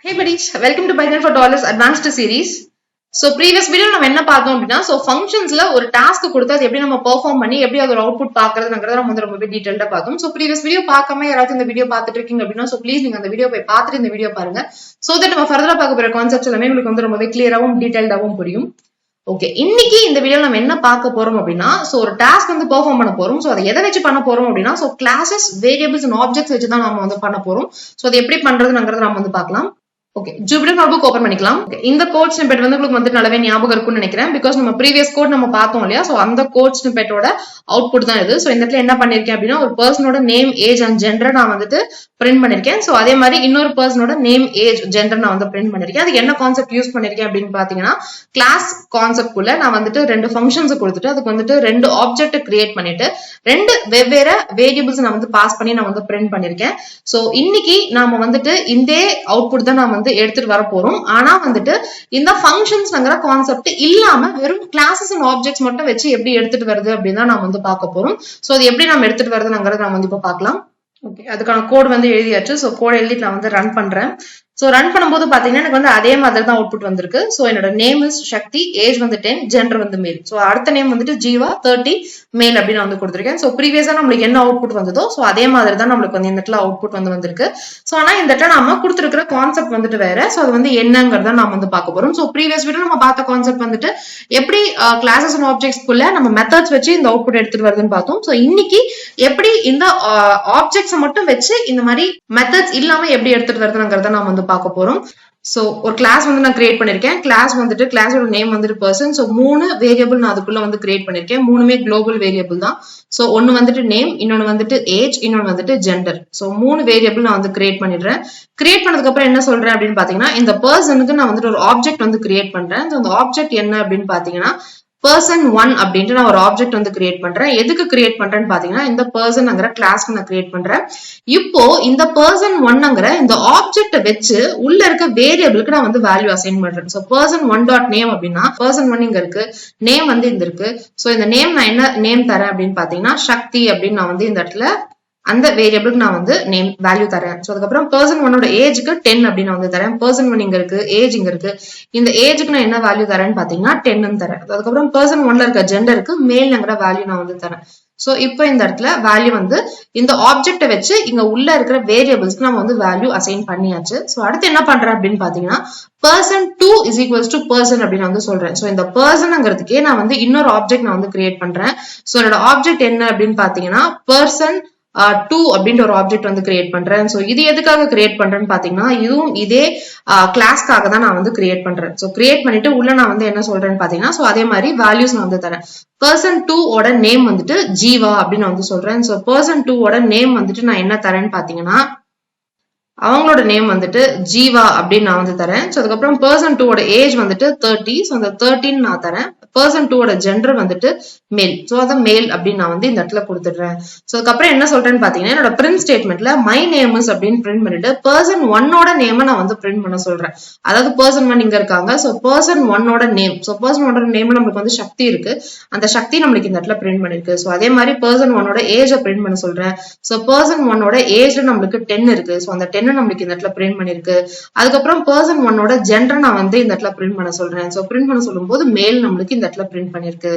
Hey buddies, welcome to Python for Dollars Advanced Series. So previous video நம்ம என்ன பார்த்தோம் அப்படின்னா functionsல ஒரு task கொடுத்து அது எப்படி நம்ம perform பண்ணி எப்படி அதோட output பார்க்கறதுங்கறத நம்ம ரொம்பவே டீடைலா பார்த்தோம். So previous video பார்க்காம யாராவது இந்த வீடியோ பார்த்துட்டு இருக்கீங்க அப்படின்னா so please நீங்க அந்த வீடியோ போய் பார்த்துட்டு இந்த வீடியோ பாருங்க. So that நம்ம further பார்க்க போற கான்செப்ட்ஸ் எல்லாமே உங்களுக்கு ரொம்பவே கிளியராவும் டீடைல்டாவும் புரியும். ஓகே, இன்னைக்கு இந்த வீடியோல நம்ம என்ன பார்க்க போறோம் அப்படின்னா ஒரு டாஸ்க் பெர்ஃபார்ம் பண்ண போறோம். சோ அதை எதை வச்சு பண்ண போறோம் அப்படின்னா கிளாஸஸ், வேரியபிள்ஸ் அண்ட் ஆப்ஜெக்ட்ஸ் வச்சு தான் நம்ம பண்ண போறோம். சோ அதை எப்படி பண்றதுங்கிறத நம்ம பார்க்கலாம். ஓகே, ஜூபிட்டர் நோட்புக் ஓபன் பண்ணிக்கலாம். இந்த கோட் ஸ்னிப்பெட் உங்களுக்கு நல்லாவே ஞாபகம் இருக்கும்னு நினைக்கிறேன். பிகாஸ் நம்ம ப்ரீவியஸ் கோட் நம்ம பார்த்தோம் இல்லையா, சோ அந்த கோட் ஸ்னிப்பெட்டோட அவுட்புட் தான் இது. சோ இந்த இடத்துல என்ன பண்ணிருக்கேன் அப்படின்னா ஒரு பர்சனோட நேம், ஏஜ் அண்ட் ஜெண்டர் நான் பிரிண்ட் பண்ணிருக்கேன். சோ அதே மாதிரி இன்னொரு பர்சனோட நேம், ஏஜ், ஜெண்டர் நான் பிரிண்ட் பண்ணிருக்கேன். அதுக்கு என்ன கான்செப்ட் யூஸ் பண்ணிருக்கேன் அப்படின்னு பாத்தீங்கன்னா கிளாஸ் கான்செப்ட் குள்ள நான் ரெண்டு ஃபங்க்ஷன்ஸ் கொடுத்துட்டு அதுக்கு ரெண்டு ஆப்ஜெக்ட் கிரியேட் பண்ணிட்டு ரெண்டு வெவ்வேறு வேரியபிள்ஸ் நான் பாஸ் பண்ணி நான் பிரிண்ட் பண்ணிருக்கேன். சோ இன்னைக்கு நாம இந்த அவுட்புட் தான் நான் எடுத்துட்டு வர போறோம். ஆனா இந்த ஃபங்க்ஷன்ஸ்ங்கிற கான்செப்ட் இல்லாம வெறும் கிளாஸஸ் அண்ட் ஆப்ஜெக்ட்ஸ் மட்டும் வச்சு எப்படி எடுத்துட்டு வருது அப்படின்னு தான் நான் பார்க்க போறோம். சோ அது எப்படி நம்ம எடுத்துட்டு வருதுங்கிறத நம்ம இப்ப பார்க்கலாம். ஓகே, அதுக்கான கோட் எழுதியாச்சு. சோ கோட் எழுதி நான் ரன் பண்றேன். சோ ரன் பண்ணும்போது பாத்தீங்கன்னா எனக்கு அதே மாதிரி தான் அவுட்புட் வந்திருக்கு. சோ என்னோட name is Shakthi, age 10, gender male. So அடுத்த நேம் ஜீவா 30 மேல் அப்படின்னு நான் கொடுத்திருக்கேன். சோ ப்ரீவியஸா நம்மளுக்கு என்ன அவுட்புட் வந்ததோ சோ அதே மாதிரி தான் நம்மளுக்கு இந்த இடத்துல அவுட்புட் வந்திருக்கு. சோ ஆனா இந்த இடத்துல நம்ம கொடுத்திருக்கிற கான்செப்ட் வேற. சோ அது என்னங்கறத நாம பார்க்க போறோம். சோ ப்ரீவியஸ் வீடியோ நம்ம பார்த்த கான்செப்ட் எப்படி கிளாஸஸ் அண்ட் ஆப்ஜெக்ட்ஸ் குள்ள நம்ம மெத்தட்ஸ் வச்சு இந்த அவுட்புட் எடுத்துட்டு வருதுன்னு பார்த்தோம். சோ இன்னைக்கு எப்படி இந்த ஆப்ஜெக்ட்ஸ் மட்டும் வச்சு இந்த மாதிரி மெத்தட்ஸ் இல்லாம எப்படி எடுத்துட்டு வருதுங்கிறத நாம பார்க்க போறோம். சோ ஒரு கிளாஸ் நான் கிரியேட் பண்ணிருக்கேன். கிளாஸோட நேம் பர்சன். சோ 3 வேரியபிள் நான் அதுக்குள்ள கிரியேட் பண்ணிருக்கேன். மூணுமே குளோபல் வேரியபிள் தான். சோ ஒன்னு நேம், இன்னொன்னு ஏஜ், இன்னொன்னு ஜெண்டர். சோ 3 வேரியபிள் நான் கிரியேட் பண்ணிடுறேன். கிரியேட் பண்ணதுக்கு அப்புறம் என்ன சொல்றேன் அப்படின்னு பாத்தீங்கன்னா இந்த பர்சனுக்கு நான் ஒரு ஆப்ஜெக்ட் கிரியேட் பண்றேன். அந்த ஆப்ஜெக்ட் என்ன அப்படின்னு பாத்தீங்கன்னா person 1 அப்படின்ட்டு நான் ஒரு ஆப்ஜெக்ட் கிரியேட் பண்றேன். எதுக்கு கிரியேட் பண்றேன்னு பாத்தீங்கன்னா இந்த பர்சன்ங்கிற கிளாஸ்க்கு நான் கிரியேட் பண்றேன். இப்போ இந்த person 1ங்கிற இந்த ஆப்ஜெக்ட் வச்சு உள்ள இருக்க வேரியபிளுக்கு நான் வேல்யூ அசைன் பண்றேன். சோ person 1.name அப்படின்னா person 1 இங்க இருக்கு, நேம் இந்த இருக்கு. சோ இந்த நேம் நான் என்ன நேம் தரேன் அப்படின்னு பாத்தீங்கன்னா சக்தி அப்படின்னு நான் இந்த இடத்துல அந்த வேரியபிளுக்கு நான் நேம் வேல்யூ தரேன். சோ அதுக்கப்புறம் person 1ஓட ஏஜ்க்கு 10 அப்படின்னு நான் தரேன். person 1 இங்க இருக்கு, ஏஜ் இங்க இருக்கு. இந்த ஏஜ்க்கு நான் என்ன வேல்யூ தரேன்னு பாத்தீங்கன்னா 10 தரேன். அதுக்கப்புறம் person 1ல இருக்க ஜெண்டருக்கு மேல்ங்கிற வேல்யூ நான் தரேன். சோ இப்போ இந்த இடத்துல வேல்யூ இந்த ஆப்ஜெக்ட வச்சு இங்க உள்ள இருக்கிற வேரியபிள்ஸ்க்கு நம்ம வேல்யூ அசைன் பண்ணியாச்சு. சோ அடுத்து என்ன பண்றேன் அப்படின்னு பாத்தீங்கன்னா person 2 is equals to person அப்படின்னு சொல்றேன். சோ இந்த பர்சன்ங்கிறதுக்கே நான் இன்னொரு ஆப்ஜெக்ட் நான் கிரியேட் பண்றேன். சோ என்னோட ஆப்ஜெக்ட் என்ன அப்படின்னு பாத்தீங்கன்னா person 2 அப்படின்ற ஒரு ஆப்ஜெக்ட் கிரியேட் பண்றேன். சோ இது எதுக்காக கிரியேட் பண்றேன்னு பாத்தீங்கன்னா இதுவும் இதே கிளாஸ்க்காக தான் நான் கிரியேட் பண்றேன். சோ கிரியேட் பண்ணிட்டு உள்ள நான் என்ன சொல்றேன்னு பாத்தீங்கன்னா சோ அதே மாதிரி வேல்யூஸ் நான் தரேன். person 2 ஓட நேம் ஜீவா அப்படின்னு நான் சொல்றேன். சோ person 2 ஓட நேம் நான் என்ன தரேன்னு பாத்தீங்கன்னா அவங்களோட நேம் ஜீவா அப்படின்னு நான் தரேன். சோ அதுக்கப்புறம் person 2 ஓட ஏஜ் 30. சோ அந்த 13 நான் தரேன். person 2 ஓட ஜெண்டர் மேல். சோ அத மேல் அப்படின்னு நான் இந்த இடத்துல கொடுத்துடுறேன். சோ அதுக்கப்புறம் என்ன சொல்றேன்னு பாத்தீங்கன்னா என்னோட பிரிண்ட் ஸ்டேட்மெண்ட்ல மை நேம் இஸ் அப்படின்னு பிரிண்ட் பண்ணிட்டு person 1ஓட நேம் நான் பிரிண்ட் பண்ண சொல்றேன். அதாவது person 1 இங்க இருக்காங்க. சோ person 1ஓட நேம். சோ person 1ஓட நேம் நமக்கு சக்தி இருக்கு. அந்த சக்தி நம்மளுக்கு இந்த இடத்துல பிரிண்ட் பண்ணிருக்கு. சோ அதே மாதிரி person 1ஓட ஏஜ் பிரிண்ட் பண்ண சொல்றேன். சோ person 1ஓட ஏஜ்ல நம்மளுக்கு 10 இருக்கு. சோ அந்த 10 நம்மளுக்கு இந்த இடத்துல பிரிண்ட் பண்ணிருக்கு. அதுக்கப்புறம் person 1ஓட ஜெண்டர் நான் இந்த இடத்துல பிரிண்ட் பண்ண சொல்றேன். சோ பிரிண்ட் பண்ண சொல்லும்போது மேல் நம்மளுக்கு இந்த இடத்துல பிரிண்ட் பண்ணிருக்கு.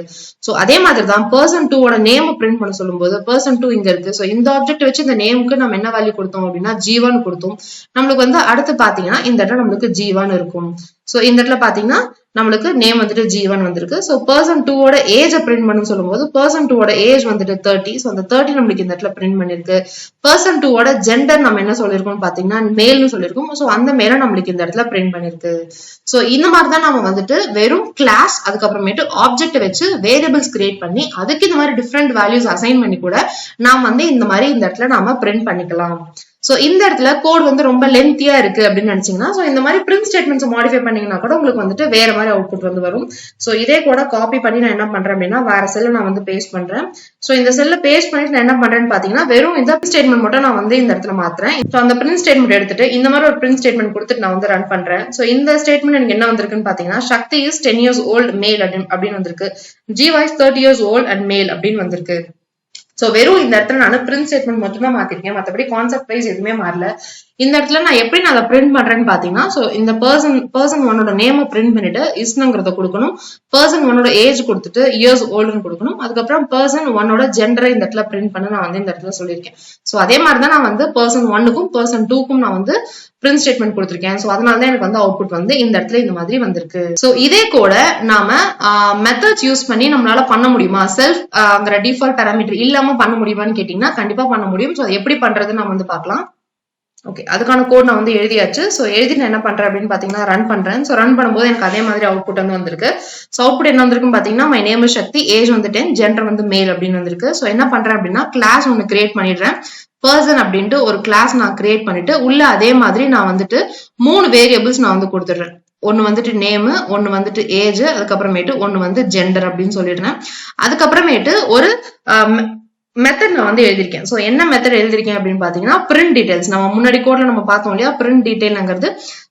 சோ அதே மாதிரி தான் person 2 ஓட நேம் பிரிண்ட் பண்ண சொல்லும்போது person 2 இங்க இருக்கு. சோ இந்த ஆப்ஜெக்ட் வச்சு இந்த நேமுக்கு நம்ம என்ன வேல்யூ கொடுத்தோம் அப்படின்னா ஜீவான்னு கொடுத்தோம். நம்மளுக்கு அடுத்து பாத்தீங்கன்னா இந்த இடத்துல நம்மளுக்கு ஜீவான்னு இருக்கும். சோ இந்த இடத்துல பாத்தீங்கன்னா நம்மளுக்கு நேம் ஜீவன் வந்திருக்கு. சோ person 2 ஓட ஏஜ் பிரிண்ட் பண்ண சொல்லும்போது person 2 ஓட ஏஜ் 30. சோ அந்த 30 நம்மளுக்கு இந்த இடத்துல பிரிண்ட் பண்ணிருக்கு. person 2 ஓட ஜெண்டர் நம்ம என்ன சொல்லிருக்கோம் பாத்தீங்கன்னா மேல்னு சொல்லிருக்கோம். சோ அந்த மேல நம்மளுக்கு இந்த இடத்துல பிரிண்ட் பண்ணிருக்கு. சோ இந்த மாதிரி தான் நம்ம வெறும் கிளாஸ் அதுக்கப்புறமேட்டு ஆப்ஜெக்ட் வச்சு வேரியபிள்ஸ் கிரியேட் பண்ணி அதுக்கு இந்த மாதிரி டிஃப்ரெண்ட் வேல்யூஸ் அசைன் பண்ணி கூட நாம் இந்த மாதிரி இந்த இடத்துல நாம பிரிண்ட் பண்ணிக்கலாம். சோ இந்த இடத்துல கோட் ரொம்ப லென்த்தியா இருக்கு அப்படின்னு நினைச்சீங்கன்னா சோ இந்த மாதிரி பிரிண்ட் ஸ்டேட்மெண்ட்ஸ் மாடிஃபை பண்ணீங்கன்னா கூட உங்களுக்கு வேற மாதிரி அவுட்புட் வரும். சோ இதே கூட காப்பி பண்ணி நான் என்ன பண்றேன் அப்படின்னா வேற செல்ல நான் பேஸ்ட் பண்றேன். சோ இந்த செல்ல பேஸ்ட் பண்ணிட்டு நான் என்ன பண்றேன்னு பாத்தீங்கன்னா வெறும் இந்த ஸ்டேட்மெண்ட் மட்டும் நான் இந்த இடத்துல மாத்துறேன். சோ அந்த பிரிண்ட் ஸ்டேட்மெண்ட் எடுத்துட்டு இந்த மாதிரி ஒரு பிரிண்ட் ஸ்டேட்மெண்ட் கொடுத்துட்டு நான் ரன் பண்றேன். சோ இந்த ஸ்டேட்மெண்ட் எனக்கு என்ன வந்திருக்குன்னு பாத்தீங்கன்னா சக்தி இஸ் 10 years old male அப்படின்னு வந்திருக்கு. Jeeva is 30 years old and male அப்படின்னு வந்திருக்கு. சோ வெறும் இந்த இடத்துல நான் பிரிண்ட் ஸ்டேட்மெண்ட் மட்டும் தான் மாத்திருக்கேன். மத்தபடி கான்செப்ட் வைஸ் எதுவுமே மாறல. இந்த இடத்துல நான் எப்படி நான் அதை பிரிண்ட் பண்றேன்னு பாத்தீங்கன்னா, சோ இந்த பர்சன் ஒன்னோட நேம் பிரிண்ட் பண்ணிட்டு இஸ்னுங்கிறத கொடுக்கணும், பர்சன் ஒன்னோட ஏஜ் கொடுத்துட்டு இயர்ஸ் ஓல்டுன்னு கொடுக்கணும், அதுக்கப்புறம் பர்சன் ஒன்னோட ஜெண்டரை இந்த இடத்துல பிரிண்ட் பண்ண நான் வந்து இந்த இடத்துல சொல்லியிருக்கேன். சோ அதே மாதிரிதான் நான் வந்து பர்சன் 1க்கும் பர்சன் 2க்கும் நான் வந்து பிரிண்ட் ஸ்டேட்மெண்ட் கொடுத்திருக்கேன். சோ அதனாலதான் எனக்கு வந்து அவுட்புட் வந்து இந்த இடத்துல இந்த மாதிரி வந்திருக்கு. சோ இதே கூட நாம மெத்தட்ஸ் யூஸ் பண்ணி நம்மளால பண்ண முடியுமா, செல்ஃப்ங்கிற டிஃபால்ட் பாராமீட்டர் இல்லாம பண்ண முடியுமான்னு கேட்டீங்கன்னா கண்டிப்பா பண்ண முடியும். சோ எப்படி பண்றதுன்னு நம்ம வந்து பார்க்கலாம். ஓகே, அதுக்கான கோட் நான் வந்து எழுதியாச்சு. ஸோ எழுதி நான் என்ன பண்றேன் அப்படின்னு பாத்தீங்கன்னா ரன் பண்றேன். ஸோ ரன் பண்ணும்போது எனக்கு அதே மாதிரி அவுட்புட் வந்து வந்திருக்கு. ஸோ அவுட்புட் என்ன வந்திருக்குன்னு பாத்தீங்கன்னா my name is Shakthi, age வந்து 10, ஜெண்டர் வந்து மேல் அப்படின்னு வந்திருக்கு. ஸோ என்ன பண்றேன் அப்படின்னா கிளாஸ் ஒன்று கிரியேட் பண்ணிடுறேன். பர்சன் அப்படின்ட்டு ஒரு கிளாஸ் நான் கிரியேட் பண்ணிட்டு உள்ள அதே மாதிரி நான் வந்துட்டு 3 வேரியபிள்ஸ் நான் வந்து கொடுத்துடுறேன். ஒன்னு வந்துட்டு நேம், ஒன்னு வந்துட்டு ஏஜ், அதுக்கப்புறமேட்டு ஒன்னு வந்து ஜெண்டர் அப்படின்னு சொல்லிடுறேன். அதுக்கப்புறமேட்டு ஒரு மெத்தட் நான் வந்து எழுதிருக்கேன். சோ என்ன மெத்தட் எழுதிருக்கேன் அப்படின்னு பாத்தீங்கன்னா பிரிண்ட் டீடைல்ஸ். நம்ம முன்னாடி கோட்ல நம்ம பார்த்தோம் இல்லையா பிரிண்ட் டீடைல்ங்கிறது.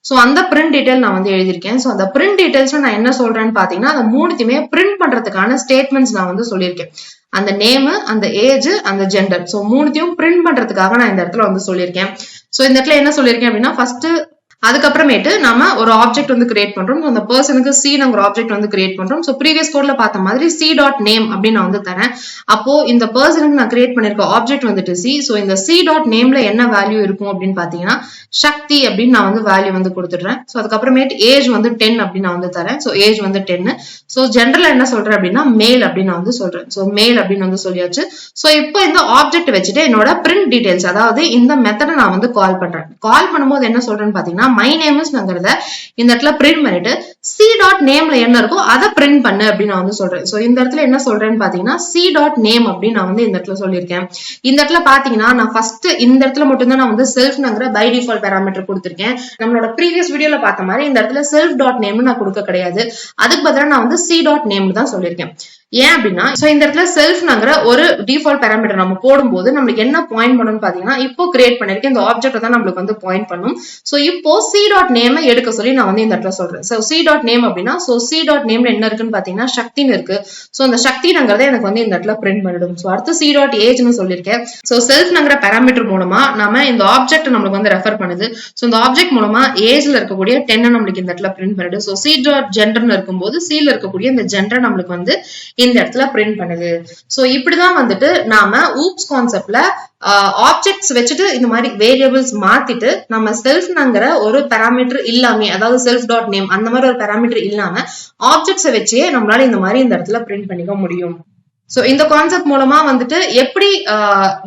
சோ அந்த பிரிண்ட் டீடைல் நான் வந்து எழுதிருக்கேன். சோ அந்த பிரிண்ட் டீடைல்ஸ் நான் என்ன சொல்றேன்னு பாத்தீங்கன்னா அந்த 3த்தையுமே பிரிண்ட் பண்றதுக்கான ஸ்டேட்மெண்ட்ஸ் நான் வந்து சொல்லியிருக்கேன். அந்த நேம், அந்த ஏஜ், அந்த ஜெண்டர், சோ 3த்தையும் பிரிண்ட் பண்றதுக்காக நான் இந்த இடத்துல வந்து சொல்லியிருக்கேன். சோ இந்த இடத்துல என்ன சொல்லியிருக்கேன் அப்படின்னா ஃபர்ஸ்ட் அதுக்கப்புறமேட்டு நாம ஒரு ஆப்ஜெக்ட் வந்து கிரியேட் பண்றோம். அந்த பர்சனுக்கு C-ங்கிற ஆப்ஜெக்ட் வந்து கிரியேட் பண்றோம். சோ ப்ரீவியஸ் கோட்ல பார்த்த மாதிரி C.name அப்படின்னு நான் வந்து தரேன். அப்போ இந்த பர்சனுக்கு நான் கிரியேட் பண்ணிருக்க ஆப்ஜெக்ட் வந்துட்டு C. சோ இந்த C.nameல என்ன வேல்யூ இருக்கும் அப்படின்னு பாத்தீங்கன்னா சக்தி அப்படின்னு நான் வந்து வேல்யூ வந்து கொடுத்துடுறேன். சோ அதுக்கப்புறமேட்டு ஏஜ் வந்து 10 அப்படின்னு நான் வந்து தரேன். சோ ஏஜ் வந்து 10. சோ ஜெனரல் என்ன சொல்றேன் அப்படின்னா மேல் அப்படின்னு நான் வந்து சொல்றேன். சோ மேல் அப்படின்னு வந்து சொல்லியாச்சு. சோ இப்போ இந்த ஆப்ஜெக்ட் வச்சுட்டு என்னோட பிரிண்ட் டீடைல்ஸ், அதாவது இந்த மெத்தடை நான் வந்து கால் பண்றேன். கால் பண்ணும்போது என்ன சொல்றேன்னு பாத்தீங்கன்னா மை நேம் இஸ்ங்கிறத இந்த இடத்துல பிரிண்ட் பண்ணிட்டு C.nameல என்ன இருக்கோ அதை பிரிண்ட் பண்ணு அப்படின்னு நான் வந்து சொல்றேன். சோ இந்த இடத்துல என்ன சொல்றேன்னு பாத்தீங்கன்னா C.name அப்படின்னு நான் வந்து இந்த இடத்துல சொல்லியிருக்கேன். இந்த இடத்துல பாத்தீங்கன்னா நான் ஃபர்ஸ்ட் இந்த இடத்துல மட்டும்தான் நான் வந்து செல்ஃப்ங்கிற பை டிஃபால்ட் பாராமீட்டர் கொடுத்திருக்கேன். நம்மளோட ப்ரீவியஸ் வீடியோல பார்த்த மாதிரி இந்த இடத்துல self.name நான் கொடுக்க கிடையாது. அதுக்கு பதிலா நான் வந்து C.name தான் சொல்லியிருக்கேன். ஏன் அப்படின்னா சோ இந்த இடத்துல செல்ஃப்ங்கிற ஒரு டிஃபால்ட் பாராமீட்டர் நம்ம போடும்போது நம்மளுக்கு என்ன பாயிண்ட் பண்ணணும்னு பாத்தீங்கன்னா இப்போ கிரியேட் பண்ணிருக்கேன் இந்த ஆப்ஜெக்ட் தான் நம்மளுக்கு வந்து பாயிண்ட் பண்ணும். சோ இப்போ C.name எடுக்க சொல்லி நான் வந்து இந்த இடத்துல சொல்றேன். சோ C.name அப்படின்னா சோ C.nameல என்ன இருக்குன்னு பாத்தீங்கன்னா சக்தின்னு இருக்கு. சோ அந்த சக்திங்கிறத எனக்கு வந்து இந்த இடத்துல பிரிண்ட் பண்ணிடும். சோ அடுத்து C.ageன்னு சொல்லியிருக்கேன். சோ செல்ஃப்ங்கிற பாராமீட்டர் மூலமா நாம இந்த ஆப்ஜெக்ட் நம்மளுக்கு வந்து ரெஃபர் பண்ணுது. சோ இந்த ஆப்ஜெக்ட் மூலமா ஏஜ்ல இருக்கக்கூடிய 10 நம்மளுக்கு இந்த இடத்துல பிரிண்ட் பண்ணிடு. சோ C.genderன்னு இருக்கும்போது Cல இருக்கக்கூடிய இந்த ஜெண்டர் நம்மளுக்கு வந்து இந்த இடத்துல பிரிண்ட் பண்ணுது. சோ இப்படிதான் வந்துட்டு நாம ஊப்ஸ் கான்செப்ட்ல ஆப்ஜெக்ட்ஸ் வச்சுட்டு இந்த மாதிரி வேரியபிள்ஸ் மாத்திட்டு நம்ம செல்ஃப்ங்கிற ஒரு பாராமீட்டர் இல்லாம, அதாவது self.name அந்த மாதிரி ஒரு பாராமீட்டர் இல்லாம ஆப்ஜெக்ட்ஸை வச்சே நம்மளால இந்த மாதிரி இந்த இடத்துல பிரிண்ட் பண்ணிக்க முடியும். சோ இந்த கான்செப்ட் மூலமா வந்துட்டு எப்படி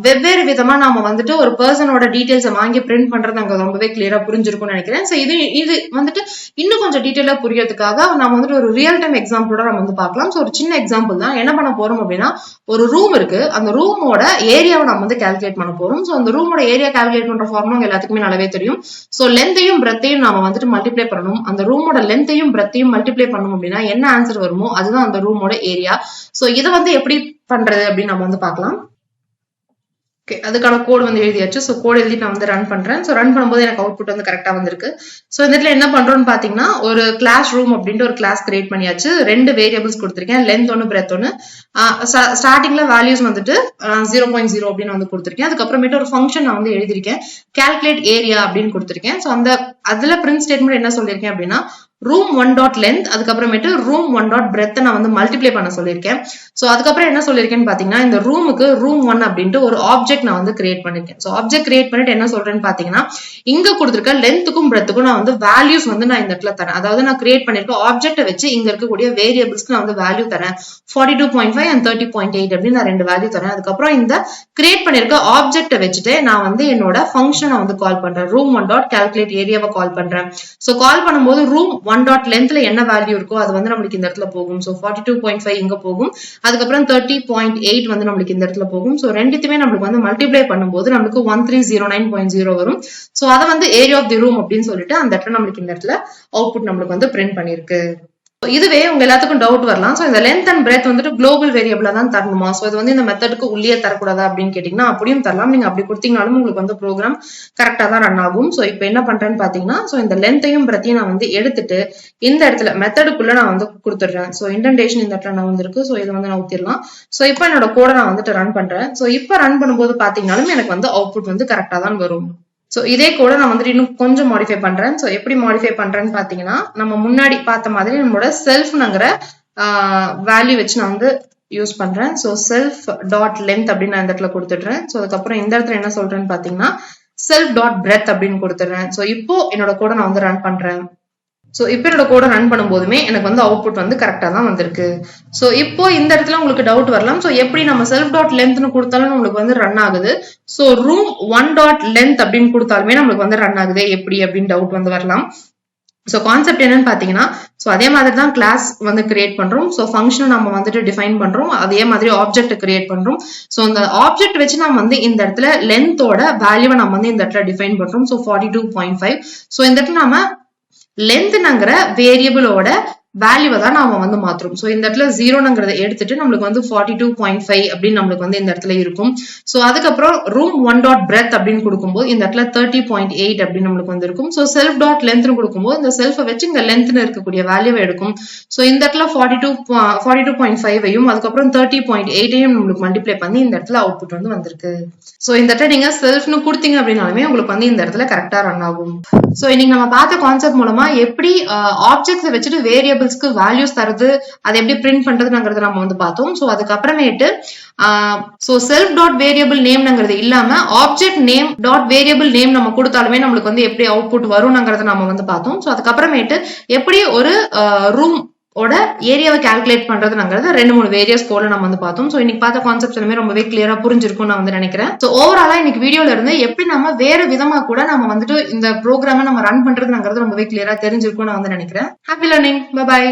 வெவ்வேறு விதமா நாம வந்துட்டு ஒரு பர்சனோட டீடைல்ஸ் வாங்கி பிரிண்ட் பண்றது அங்க ரொம்பவே கிளியரா புரிஞ்சிருக்கும்னு நினைக்கிறேன். சோ இது வந்துட்டு இன்னும் கொஞ்சம் டீடைலா புரியறதுக்காக நம்ம வந்துட்டு ஒரு ரியல் டைம் எக்ஸாம்பிளோட நம்ம வந்து பார்க்கலாம். சோ ஒரு சின்ன எக்ஸாம்பிள் தான். என்ன பண்ண போறோம் அப்படின்னா ஒரு ரூம் இருக்கு, அந்த ரூமோட ஏரியாவை நம்ம வந்து கால்குலேட் பண்ண போறோம். சோ அந்த ரூமோட ஏரியா கால்குலேட் பண்ற ஃபார்முலா எல்லாத்துக்குமே நல்லாவே தெரியும். சோ லென்த்தையும் பிரெத்தையும் நாம வந்துட்டு மல்டிப்ளை பண்ணணும். அந்த ரூமோட லென்த்தையும் பிரெத்தையும் மல்டிப்ளை பண்ணணும் அப்படின்னா என்ன ஆன்சர் வருமோ அதுதான் அந்த ரூமோட ஏரியா. சோ இதை வந்து எப்படி பண்றது அப்படின்னு நம்ம வந்து பார்க்கலாம். ஓகே, அதுக்கான கோட் வந்து எழுதியாச்சு. சோ கோட் எழுதி நான் வந்து ரன் பண்றேன். சோ ரன் பண்ணும்போது எனக்கு அவுட்புட் வந்து கரெக்டா வந்திருக்கு. சோ இந்த இடத்துல என்ன பண்றோம்னு பாத்தீங்கன்னா ஒரு கிளாஸ் ரூம் அப்படின்ட்டு ஒரு கிளாஸ் கிரியேட் பண்ணியாச்சு. 2 வேரியபிள்ஸ் கொடுத்திருக்கேன், லென்த் ஒன்னு பிரெத் ஒன்னு. ஸ்டார்டிங்ல வேல்யூஸ் வந்துட்டு 0.0 அப்படின்னு வந்து கொடுத்திருக்கேன். அதுக்கப்புறமேட்டு ஒரு ஃபங்க்ஷன் நான் வந்து எழுதிருக்கேன், கால்குலேட் ஏரியா அப்படின்னு கொடுத்திருக்கேன். சோ அந்த அதுல பிரிண்ட் ஸ்டேட்மெண்ட் என்ன சொல்லியிருக்கேன் அப்படின்னா room 1.length அதுக்கப்புறமேட்டு room 1.breadth நான் வந்து மல்டிப்ளை பண்ண சொல்லியிருக்கேன். சோ அதுக்கப்புறம் என்ன சொல்லியிருக்கேன்னு பாத்தீங்கன்னா இந்த ரூமுக்கு room 1 அப்படின்ட்டு ஒரு ஆப்ஜெக்ட் நான் வந்து கிரியேட் பண்ணிருக்கேன். சோ ஆப்ஜெக்ட் கிரியேட் பண்ணிட்டு என்ன சொல்றேன்னு பாத்தீங்கன்னா இங்க கொடுத்திருக்க லென்த்துக்கும் பிரெத்துக்கும் நான் வந்து வேல்யூஸ் வந்து நான் இந்த இடத்துல தரேன். அதாவது நான் கிரியேட் பண்ணிருக்க ஆப்ஜெக்ட்டை வச்சு இங்க இருக்கக்கூடிய வேரியபிள்ஸ்க்கு நான் வந்து வேல்யூ தரேன். 42.5 and 30.8 அப்படின்னு நான் 2 வேல்யூ தரேன். அதுக்கப்புறம் இந்த கிரியேட் பண்ணிருக்க ஆப்ஜெக்ட்டை வச்சுட்டு நான் வந்து என்னோட ஃபங்க்ஷனை வந்து கால் பண்றேன். room 1.calculate ஏரியாவை கால் பண்றேன். சோ கால் பண்ணும்போது room 1.lengthல என்ன வேல்யூ இருக்கோ அது வந்து நம்மளுக்கு இந்த இடத்துல போகும். சோ 42.5 இங்க போகும். அதுக்கப்புறம் 30.8 வந்து நம்மளுக்கு இந்த இடத்துல போகும். சோ ரெண்டுத்துமே நம்மளுக்கு வந்து மல்டிப்ளை பண்ணும்போது நம்மளுக்கு 1309.0 வரும். சோ அதை வந்து ஏரியா ஆஃப் தி ரூம் அப்படின்னு சொல்லிட்டு அந்த இடத்துல நம்மளுக்கு இந்த இடத்துல அவுட்புட் நம்மளுக்கு வந்து பிரிண்ட் பண்ணிருக்கு. இதுவே உங்க எல்லாத்துக்கும் டவுட் வரலாம். சோ இந்த லென்த் அண்ட் பிரெத் வந்துட்டு குளோபல் வேரியபிளா தான் தரணுமா? சோ இது வந்து இந்த மெத்தடுக்கு உள்ளே தரக்கூடாதா அப்படின்னு கேட்டீங்கன்னா அப்படியும் தரலாம். நீங்க அப்படி கொடுத்தீங்கனாலும் உங்களுக்கு வந்து ப்ரோக்ராம் கரெக்டா தான் ரன் ஆகும். சோ இப்போ என்ன பண்றேன்னு பாத்தீங்கன்னா சோ இந்த லென்த்தையும் பிரெத்தையும் நான் வந்து எடுத்துட்டு இந்த இடத்துல மெத்தடுக்குள்ள நான் வந்து கொடுத்துடுறேன். சோ இன்டென்டேஷன் இந்த இடத்துல நான் வந்துருக்கு. சோ இதை வந்து நான் ஊத்திடலாம். சோ இப்போ என்னோட கோடை நான் வந்துட்டு ரன் பண்றேன். சோ இப்போ ரன் பண்ணும்போது பாத்தீங்கன்னாலும் எனக்கு வந்து அவுட்புட் வந்து கரெக்டா தான் வரும். சோ இதே கூட நான் வந்துட்டு இன்னும் கொஞ்சம் மாடிஃபை பண்றேன். சோ எப்படி மாடிஃபை பண்றேன்னு பாத்தீங்கன்னா, நம்ம முன்னாடி பார்த்த மாதிரி நம்மளோட செல்ஃப்ங்கிற வேல்யூ வச்சு நான் வந்து யூஸ் பண்றேன். சோ செல்ஃப் டாட் லென்த் அப்படின்னு நான் இந்த இடத்துல கொடுத்துடுறேன். சோ அதுக்கப்புறம் இந்த இடத்துல என்ன சொல்றேன்னு பாத்தீங்கன்னா செல்ஃப் டாட் பிரெத் அப்படின்னு கொடுத்துடுறேன். சோ இப்போ என்னோட கோட நான் வந்து ரன் பண்றேன். சோ இப்போ என்னோட கோட ரன் பண்ணும்போதுமே எனக்கு வந்து அவுட்புட் வந்து கரெக்டா தான் வந்திருக்கு. சோ இப்போ இந்த இடத்துல உங்களுக்கு டவுட் வரலாம். சோ எப்படி நம்ம செல்ஃப் டாட் லென்த்னு கொடுத்தாலும் நம்மளுக்கு வந்து ரன் ஆகுது. சோ ரூம் 1 டாட் லென்த் அப்படின்னு கொடுத்தாலுமே நம்மளுக்கு வந்து ரன் ஆகுது எப்படி அப்படின்னு டவுட் வந்து வரலாம். சோ கான்செப்ட் என்னன்னு பாத்தீங்கன்னா, சோ அதே மாதிரி தான் கிளாஸ் வந்து கிரியேட் பண்றோம். சோ ஃபங்க்ஷன் நம்ம வந்துட்டு டிஃபைன் பண்றோம். அதே மாதிரி ஆப்ஜெக்ட் கிரியேட் பண்றோம். சோ இந்த ஆப்ஜெக்ட் வச்சு நம்ம வந்து இந்த இடத்துல லென்த்தோட வேல்யூவை நம்ம வந்து இந்த இடத்துல டிஃபைன் பண்றோம். சோ 42.5. சோ இந்த இடத்துல நாம லென்த்ங்கிற வேரியபிளோட வேல்யூவை தான் நாம வந்து மாத்துறோம். சோ இந்த இடத்துல 0ங்கிறத எடுத்துட்டு நம்மளுக்கு வந்து 42.5 அப்படின்னு நம்மளுக்கு வந்து இந்த இடத்துல இருக்கும். சோ அதுக்கப்புறம் ரூம் 1 டாட் பிரெத் அப்படின்னு கொடுக்கும்போது இந்த இடத்துல 30.8 அப்படின்னு நம்மளுக்கு வந்து இருக்கும். சோ செல்ஃப் டாட் லென்த்னு கொடுக்கும்போது இந்த செல்ஃபை வச்சு இங்க லென்த்னு இருக்கக்கூடிய வேல்யூவை எடுக்கும். சோ இந்த இடத்துல 42.5ஐயும் அதுக்கப்புறம் 30.8ஐயும் நம்மளுக்கு மல்டிப்ளை பண்ணி இந்த இடத்துல அவுட்புட் வந்து வந்திருக்கு. சோ இந்த இடத்துல நீங்க செல்ஃப்னு கொடுத்தீங்க அப்படின்னாலுமே உங்களுக்கு வந்து இந்த இடத்துல கரெக்டா ரன் ஆகும். சோ இன்னைக்கு நம்ம பார்த்த கான்செப்ட் மூலமா எப்படி ஆப்ஜெக்ட்ஸ் வச்சுட்டு வேரியபிள்ஸ்க்கு வேல்யூஸ் தருது, அதை எப்படி பிரிண்ட் பண்றதுங்கிறத நம்ம வந்து பார்த்தோம். சோ அதுக்கப்புறமேட்டு சோ செல்ஃப் டாட் வேரியபிள் நேம்ங்கிறது இல்லாம object name dot variable name நம்ம கொடுத்தாலுமே நம்மளுக்கு வந்து எப்படி அவுட்புட் வரும்ங்கிறத நம்ம வந்து பார்த்தோம். சோ அதுக்கப்புறமேட்டு எப்படி ஒரு ரூம் ஓட ஏரியாவை கால்குலேட் பண்றதுங்கிறது 2-3 வேரியஸ் கோட்ல நம்ம வந்து பார்த்தோம். சோ இன்னைக்கு பார்த்த கான்செப்ட்ஸ் எல்லாமே ரொம்பவே கிளியரா புரிஞ்சிருக்கும் நான் வந்து நினைக்கிறேன். சோ ஓவராலா இன்னைக்கு வீடியோல இருந்து எப்படி நம்ம வேற விதமா கூட நம்ம வந்துட்டு இந்த ப்ரோக்ராமை நம்ம ரன் பண்றதுங்கிறது ரொம்பவே கிளியரா தெரிஞ்சிருக்கும் நான் வந்து நினைக்கிறேன். Happy learning. பை.